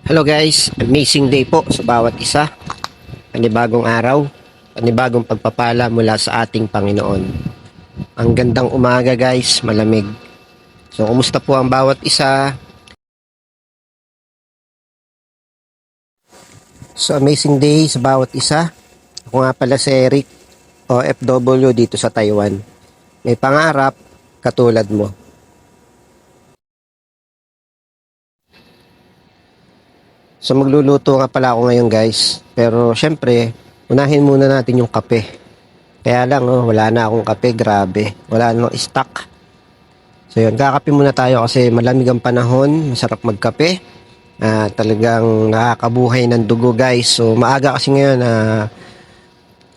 Hello guys, amazing day po sa bawat isa. Panibagong araw, panibagong pagpapala mula sa ating Panginoon. Ang gandang umaga guys, malamig. So, kumusta po ang bawat isa? So, amazing day sa bawat isa. Ako nga pala si Eric, OFW dito sa Taiwan. May pangarap, katulad mo. So, magluluto nga pala ako ngayon guys. Pero, syempre, unahin muna natin yung kape. Kaya lang, wala na akong kape, grabe. Wala nang stock. So yun, kakape muna tayo kasi malamig ang panahon, masarap magkape. Talagang nakakabuhay ng dugo guys. So maaga kasi ngayon na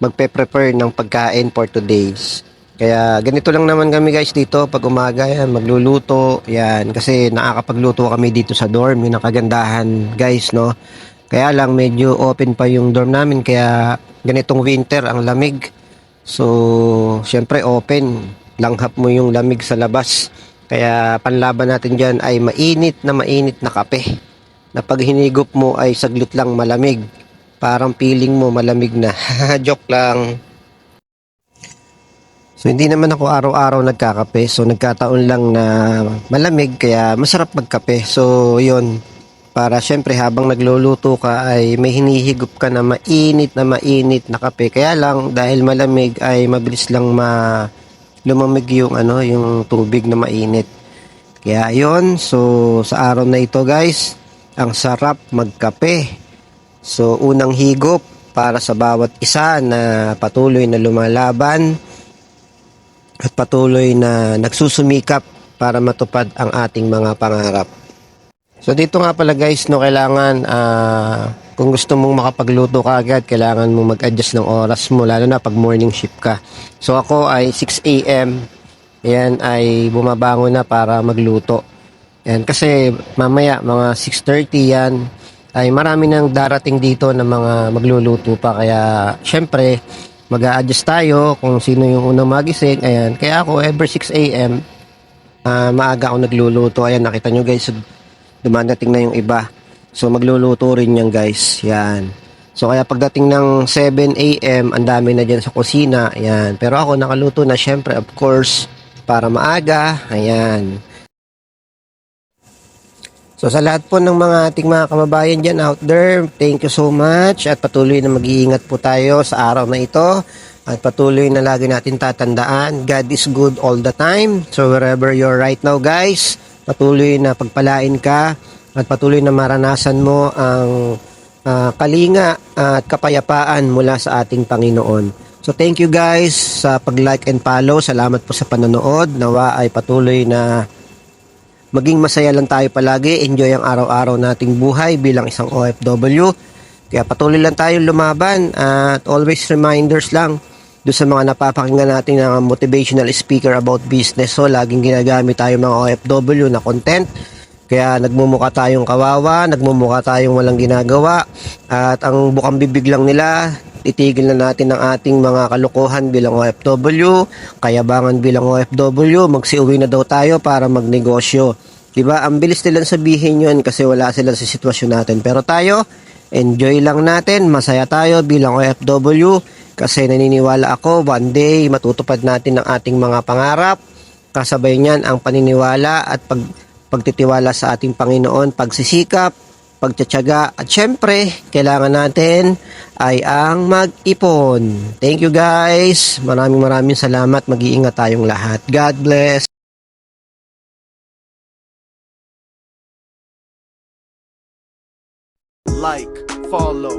magpe-prepare ng pagkain for today's. Kaya ganito lang naman kami guys dito pag umaga yan, magluluto. Yan, kasi nakakapagluto kami dito sa dorm, yung nakagandahan guys, no. Kaya lang medyo open pa yung dorm namin kaya ganitong winter ang lamig. So, syempre open. Langhap mo yung lamig sa labas. Kaya panlaban natin dyan ay mainit na kape. Na pag hinigop mo ay saglit lang malamig. Parang feeling mo malamig na. Joke lang. So, hindi naman ako araw-araw nagkakape. So, nagkataon lang na malamig kaya masarap magkape. So, yun. Para syempre habang nagluluto ka ay may hinihigop ka na mainit na kape. Kaya lang dahil malamig ay mabilis lang lumamig yung yung tubig na mainit. Kaya yon, so sa araw na ito guys, ang sarap magkape. So unang higop para sa bawat isa na patuloy na lumalaban at patuloy na nagsusumikap para matupad ang ating mga pangarap. So dito nga pala guys, no, kailangan kung gusto mong makapagluto ka agad, kailangan mong mag-adjust ng oras mo, lalo na pag morning shift ka. So ako ay 6 a.m. Yan ay bumabangon na para magluto. Yan, kasi mamaya mga 6:30 yan ay marami nang darating dito na mga magluluto pa. Kaya syempre mag-a-adjust tayo kung sino yung unang magising. Ayan, kaya ako ever 6 a.m. Maaga ako nagluluto. Ayan, nakita nyo guys, dumadating na yung iba. So magluluto rin yan guys. Yan. So kaya pagdating ng 7 a.m. ang dami na dyan sa kusina. Yan. Pero ako nakaluto na syempre of course para maaga. Ayan. So sa lahat po ng mga ating mga kababayan dyan out there, thank you so much at patuloy na mag-iingat po tayo sa araw na ito. At patuloy na lagi natin tatandaan, God is good all the time. So wherever you're right now guys, patuloy na pagpalain ka at patuloy na maranasan mo ang kalinga at kapayapaan mula sa ating Panginoon. So thank you guys sa pag-like and follow. Salamat po sa panonood. Nawa ay patuloy na maging masaya lang tayo palagi. Enjoy ang araw-araw nating buhay bilang isang OFW. Kaya patuloy lang tayong lumaban at always reminders lang doon sa mga napapakinggan natin ng motivational speaker about business. So, laging ginagamit tayo mga OFW na content. Kaya nagmumukha tayong kawawa, nagmumukha tayong walang ginagawa. At ang bukang bibig lang nila, itigil na natin ang ating mga kalokohan bilang OFW, kayabangan bilang OFW, magsiuwi na daw tayo para magnegosyo. Diba? Ang bilis nilang sabihin yun kasi wala sila sa sitwasyon natin. Pero tayo, enjoy lang natin, masaya tayo bilang OFW. Kasi naniniwala ako, one day matutupad natin ang ating mga pangarap. Kasabay niyan ang paniniwala at pagtitiwala sa ating Panginoon, pagsisikap, pagtsatsaga. At syempre, kailangan natin ay ang mag-ipon. Thank you guys. Maraming salamat. Mag-iingat tayong lahat. God bless. Like, follow,